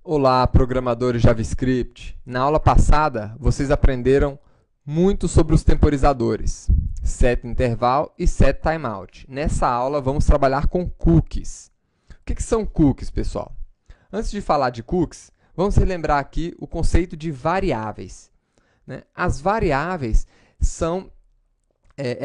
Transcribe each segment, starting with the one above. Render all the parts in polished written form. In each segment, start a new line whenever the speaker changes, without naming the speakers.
Olá, programadores JavaScript! Na aula passada, vocês aprenderam muito sobre os temporizadores, setInterval e setTimeout. Nessa aula, vamos trabalhar com cookies. O que são cookies, pessoal? Antes de falar de cookies, vamos relembrar aqui o conceito de variáveis, né? As variáveis são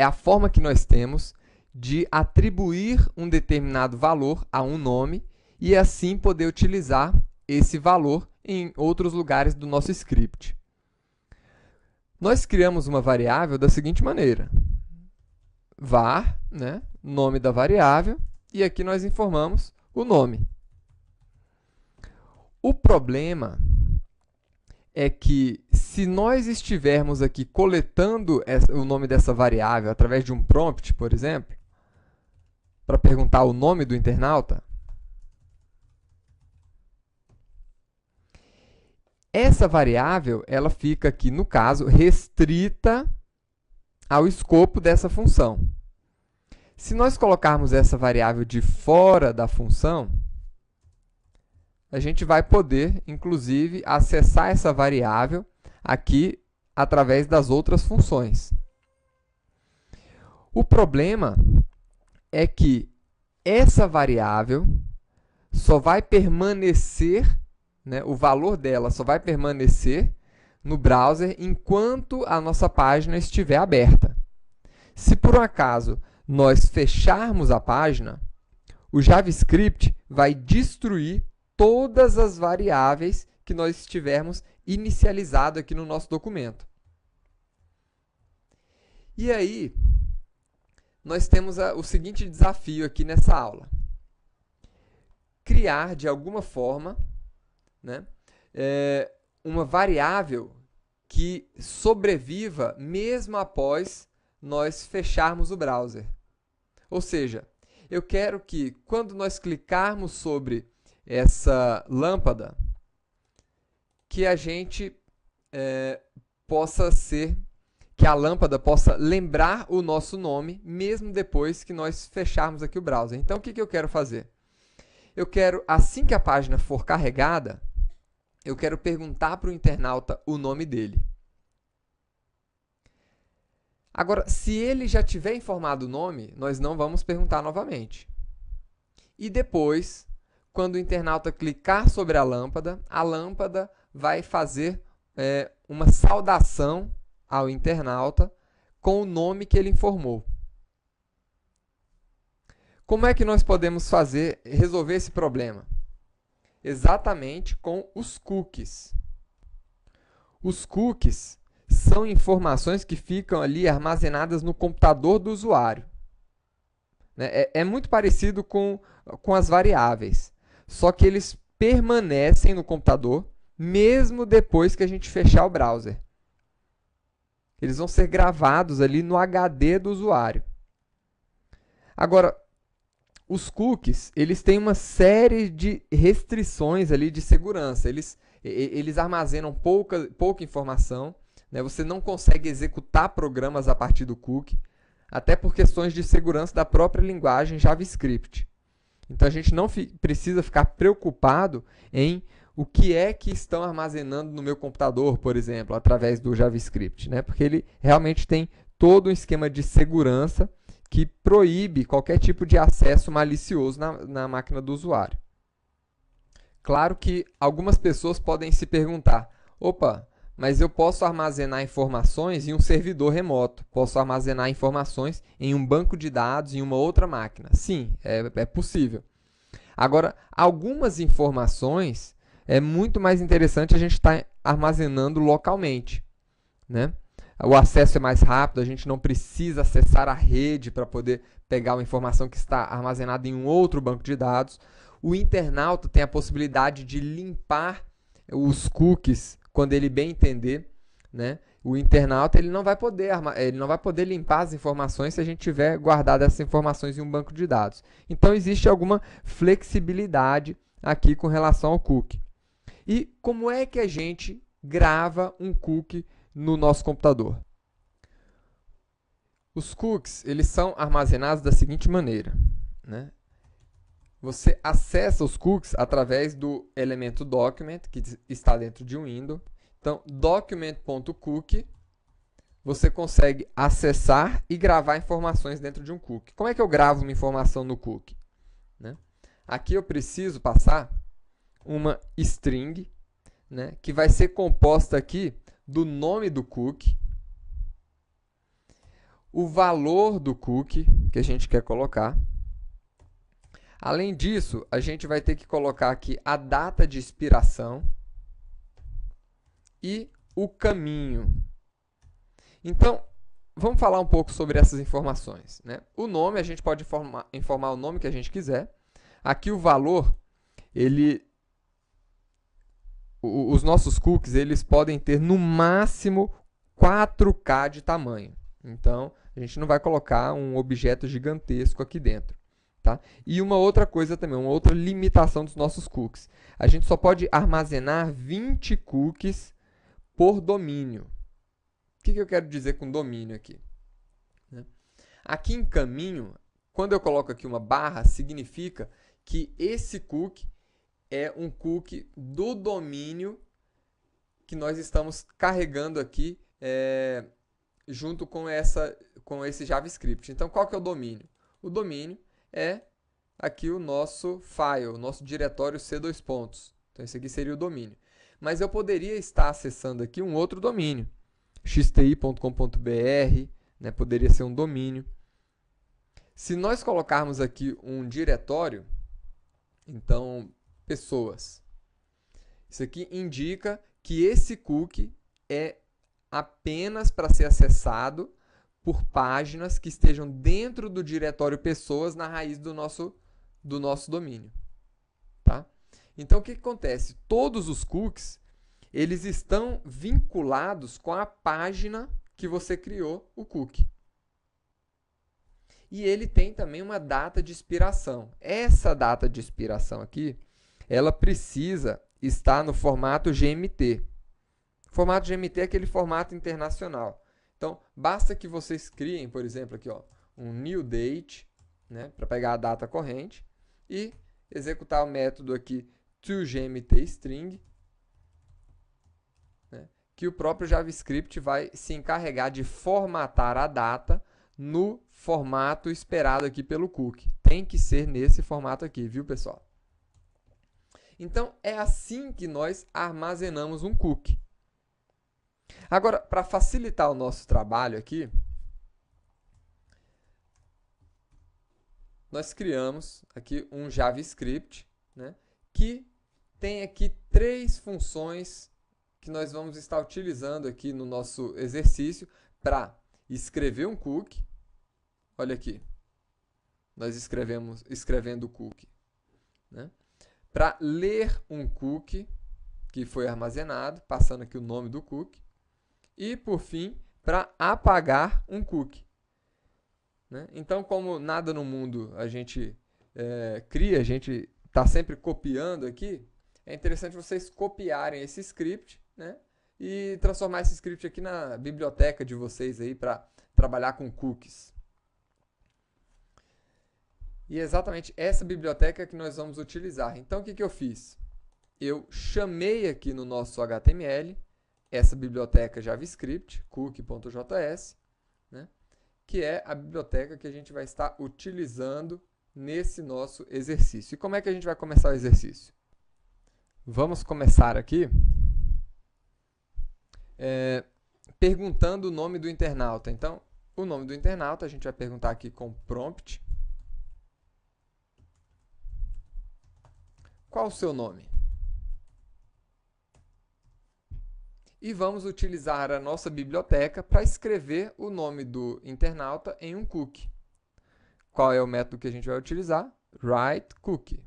a forma que nós temos de atribuir um determinado valor a um nome e assim poder utilizar esse valor em outros lugares do nosso script. Nós criamos uma variável da seguinte maneira: var, né, nome da variável, e aqui nós informamos o nome. O problema é que se nós estivermos aqui coletando o nome dessa variável através de um prompt, por exemplo, para perguntar o nome do internauta, essa variável ela fica aqui, no caso, restrita ao escopo dessa função. Se nós colocarmos essa variável de fora da função, a gente vai poder, inclusive, acessar essa variável aqui através das outras funções. O problema é que essa variável só vai permanecer, né, o valor dela só vai permanecer no browser enquanto a nossa página estiver aberta. Se por um acaso nós fecharmos a página, o JavaScript vai destruir todas as variáveis que nós tivermos inicializado aqui no nosso documento. E aí, nós temos o seguinte desafio aqui nessa aula: criar de alguma forma, né, uma variável que sobreviva mesmo após nós fecharmos o browser. Ou seja, eu quero que quando nós clicarmos sobre essa lâmpada, que a gente que a lâmpada possa lembrar o nosso nome mesmo depois que nós fecharmos aqui o browser. Então, o que eu quero fazer? Eu quero, assim que a página for carregada, eu quero perguntar para o internauta o nome dele. Agora, se ele já tiver informado o nome, nós não vamos perguntar novamente. E depois, quando o internauta clicar sobre a lâmpada vai fazer uma saudação ao internauta com o nome que ele informou. Como é que nós podemos resolver esse problema? Exatamente com os cookies. Os cookies são informações que ficam ali armazenadas no computador do usuário. É muito parecido com as variáveis, só que eles permanecem no computador mesmo depois que a gente fechar o browser. Eles vão ser gravados ali no HD do usuário. Agora, os cookies, eles têm uma série de restrições ali de segurança. Eles armazenam pouca informação, né? Você não consegue executar programas a partir do cookie, até por questões de segurança da própria linguagem JavaScript. Então, a gente não precisa ficar preocupado em o que é que estão armazenando no meu computador, por exemplo, através do JavaScript, né? Porque ele realmente tem todo um esquema de segurança que proíbe qualquer tipo de acesso malicioso na máquina do usuário. Claro que algumas pessoas podem se perguntar: opa, mas eu posso armazenar informações em um servidor remoto, posso armazenar informações em um banco de dados em uma outra máquina. Sim, é possível. Agora, algumas informações é muito mais interessante a gente estar armazenando localmente, né? O acesso é mais rápido, a gente não precisa acessar a rede para poder pegar uma informação que está armazenada em um outro banco de dados. O internauta tem a possibilidade de limpar os cookies quando ele bem entender, né? O internauta ele não vai poder limpar as informações se a gente tiver guardado essas informações em um banco de dados. Então, existe alguma flexibilidade aqui com relação ao cookie. E como é que a gente grava um cookie no nosso computador? Os cookies eles são armazenados da seguinte maneira, né? você acessa os cookies através do elemento document, que está dentro de um window. Então, document.cookie, você consegue acessar e gravar informações dentro de um cookie. Como é que eu gravo uma informação no cookie? Né? Aqui eu preciso passar uma string, né, que vai ser composta aqui do nome do cookie, o valor do cookie que a gente quer colocar. Além disso, a gente vai ter que colocar aqui a data de expiração e o caminho. Então, vamos falar um pouco sobre essas informações. Né? O nome, a gente pode informar o nome que a gente quiser. Aqui o valor, os nossos cookies, eles podem ter no máximo 4K de tamanho. Então, a gente não vai colocar um objeto gigantesco aqui dentro. Tá? E uma outra coisa também, uma outra limitação dos nossos cookies. A gente só pode armazenar 20 cookies por domínio. O que eu quero dizer com domínio aqui? Aqui em caminho, quando eu coloco aqui uma barra, significa que esse cookie é um cookie do domínio que nós estamos carregando aqui junto com esse JavaScript. Então, qual que é o domínio? O domínio é aqui o nosso file, o nosso diretório C2 pontos. Então, esse aqui seria o domínio. Mas eu poderia estar acessando aqui um outro domínio. xti.com.br, né, poderia ser um domínio. Se nós colocarmos aqui um diretório, então, pessoas. Isso aqui indica que esse cookie é apenas para ser acessado por páginas que estejam dentro do diretório pessoas na raiz do nosso domínio. Tá? Então, o que acontece? Todos os cookies, eles estão vinculados com a página que você criou o cookie. E ele tem também uma data de expiração. Essa data de expiração aqui, ela precisa estar no formato GMT. O formato GMT é aquele formato internacional. Então, basta que vocês criem, por exemplo, aqui, ó, um new date, né, para pegar a data corrente, e executar o método aqui toGMTString, né, que o próprio JavaScript vai se encarregar de formatar a data no formato esperado aqui pelo cookie. Tem que ser nesse formato aqui, viu, pessoal? Então, é assim que nós armazenamos um cookie. Agora, para facilitar o nosso trabalho aqui, nós criamos aqui um JavaScript, né, que tem aqui 3 funções que nós vamos estar utilizando aqui no nosso exercício para escrever um cookie. Olha aqui, nós escrevendo o cookie, né? Para ler um cookie que foi armazenado, passando aqui o nome do cookie. E, por fim, para apagar um cookie. Né? Então, como nada no mundo a gente cria, a gente está sempre copiando aqui, é interessante vocês copiarem esse script, né? E transformar esse script aqui na biblioteca de vocês aí para trabalhar com cookies. E é exatamente essa biblioteca que nós vamos utilizar. Então, o que eu fiz? Eu chamei aqui no nosso HTML essa biblioteca JavaScript, cookie.js, né, que é a biblioteca que a gente vai estar utilizando nesse nosso exercício. E como é que a gente vai começar o exercício? Vamos começar aqui perguntando o nome do internauta. Então, o nome do internauta a gente vai perguntar aqui com prompt. Qual o seu nome? E vamos utilizar a nossa biblioteca para escrever o nome do internauta em um cookie. Qual é o método que a gente vai utilizar? WriteCookie,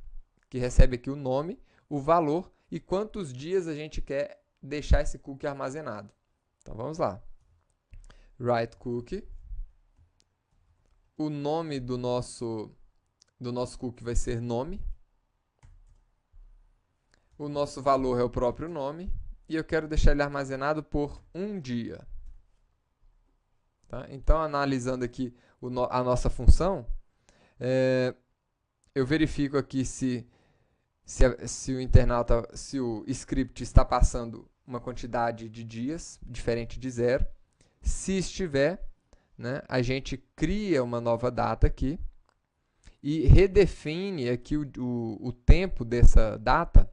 que recebe aqui o nome, o valor e quantos dias a gente quer deixar esse cookie armazenado. Então vamos lá. WriteCookie. O nome do nosso cookie vai ser nome. O nosso valor é o próprio nome. E eu quero deixar ele armazenado por um dia. Tá? Então, analisando aqui a nossa função, eu verifico aqui se o internauta, se o script está passando uma quantidade de dias diferente de 0. Se estiver, né, a gente cria uma nova data aqui e redefine aqui o tempo dessa data,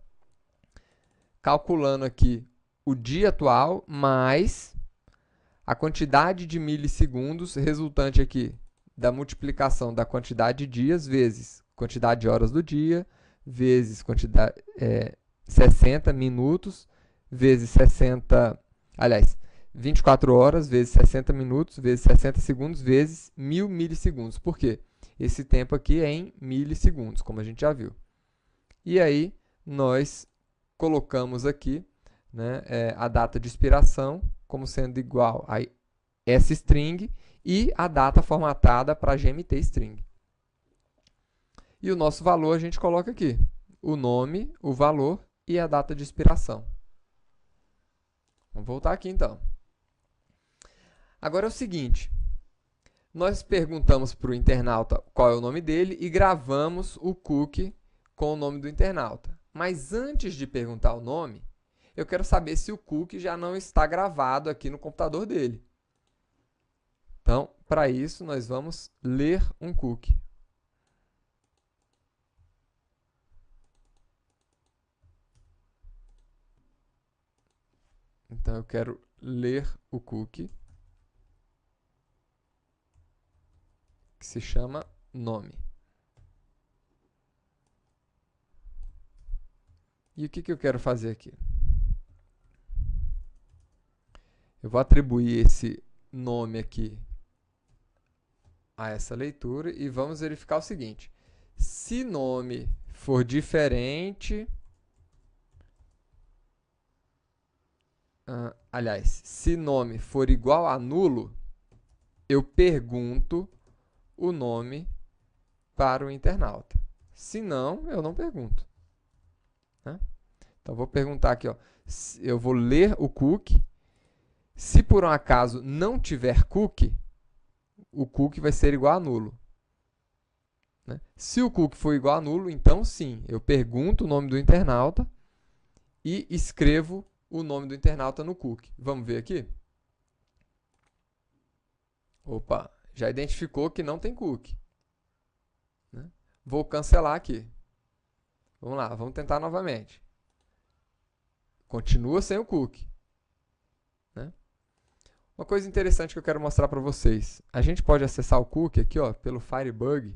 calculando aqui o dia atual mais a quantidade de milissegundos resultante aqui da multiplicação da quantidade de dias vezes quantidade de horas do dia, vezes 60 minutos, vezes 24 horas, vezes 60 minutos, vezes 60 segundos, vezes 1000 milissegundos. Por quê? Esse tempo aqui é em milissegundos, como a gente já viu. E aí, nós colocamos aqui, né, a data de expiração como sendo igual a essa string e a data formatada para GMT string. E o nosso valor a gente coloca aqui, o nome, o valor e a data de expiração. Vamos voltar aqui então. Agora é o seguinte, nós perguntamos para o internauta qual é o nome dele e gravamos o cookie com o nome do internauta. Mas antes de perguntar o nome, eu quero saber se o cookie já não está gravado aqui no computador dele. Então, para isso, nós vamos ler um cookie. Então, eu quero ler o cookie, que se chama nome. E o que eu quero fazer aqui? Eu vou atribuir esse nome aqui a essa leitura e vamos verificar o seguinte. Se nome for diferente... se nome for igual a nulo, eu pergunto o nome para o internauta. Se não, eu não pergunto. Né? Então, vou perguntar aqui, ó, eu vou ler o cookie. Se por um acaso não tiver cookie, o cookie vai ser igual a nulo. Né? Se o cookie for igual a nulo, então sim, eu pergunto o nome do internauta e escrevo o nome do internauta no cookie. Vamos ver aqui? Opa, já identificou que não tem cookie. Né? Vou cancelar aqui. Vamos lá, vamos tentar novamente. Continua sem o cookie. Né? Uma coisa interessante que eu quero mostrar para vocês. A gente pode acessar o cookie aqui, ó, pelo Firebug.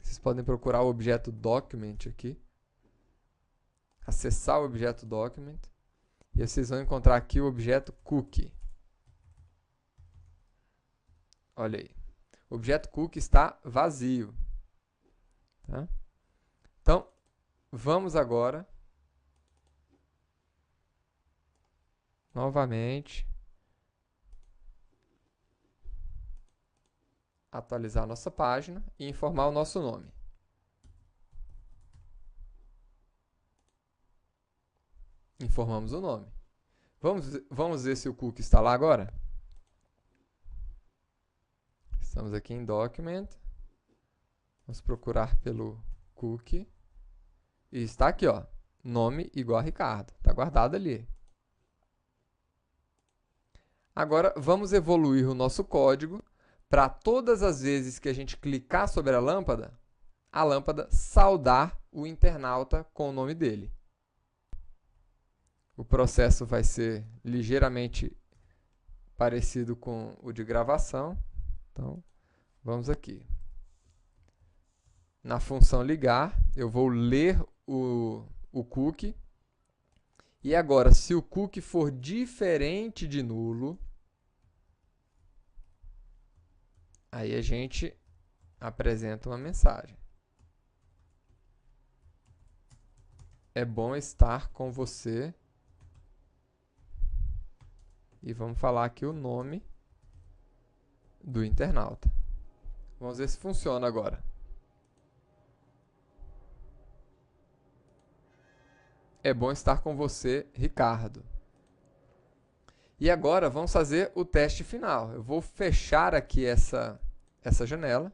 Vocês podem procurar o objeto document aqui. Acessar o objeto document. E vocês vão encontrar aqui o objeto cookie. Olha aí. O objeto cookie está vazio. Tá? Então, vamos agora novamente atualizar a nossa página e informar o nosso nome. Informamos o nome. Vamos ver se o cookie está lá agora? Estamos aqui em Document. Vamos procurar pelo cookie. E está aqui, ó, nome igual a Ricardo. Está guardado ali. Agora, vamos evoluir o nosso código para todas as vezes que a gente clicar sobre a lâmpada saudar o internauta com o nome dele. O processo vai ser ligeiramente parecido com o de gravação. Então, vamos aqui. Na função ligar, eu vou ler o cookie. E agora, se o cookie for diferente de nulo, aí a gente apresenta uma mensagem. É bom estar com você. E vamos falar aqui o nome do internauta. Vamos ver se funciona agora. É bom estar com você, Ricardo. E agora vamos fazer o teste final. Eu vou fechar aqui essa janela.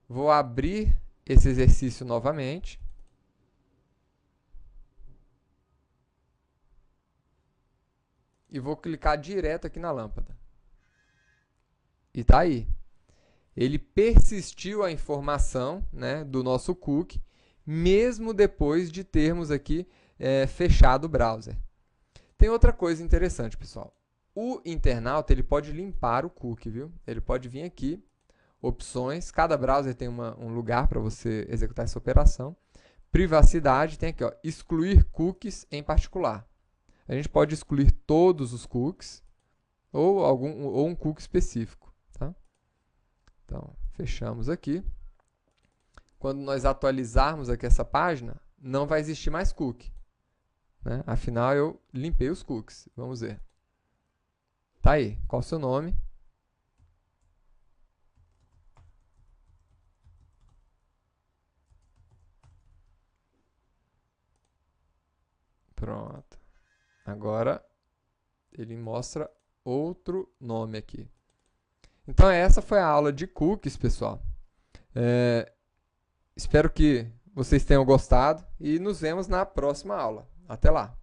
Vou abrir esse exercício novamente. E vou clicar direto aqui na lâmpada. E tá aí. Ele persistiu a informação, né, do nosso cookie, mesmo depois de termos aqui fechado o browser. Tem outra coisa interessante, pessoal. O internauta ele pode limpar o cookie, viu? Ele pode vir aqui, opções, cada browser tem um lugar para você executar essa operação. Privacidade, tem aqui, ó, excluir cookies em particular. A gente pode excluir todos os cookies ou um cookie específico. Tá? Então, fechamos aqui. Quando nós atualizarmos aqui essa página, não vai existir mais cookie. Né? Afinal, eu limpei os cookies. Vamos ver. Tá aí. Qual o seu nome? Pronto. Agora, ele mostra outro nome aqui. Então, essa foi a aula de cookies, pessoal. Espero que vocês tenham gostado e nos vemos na próxima aula. Até lá!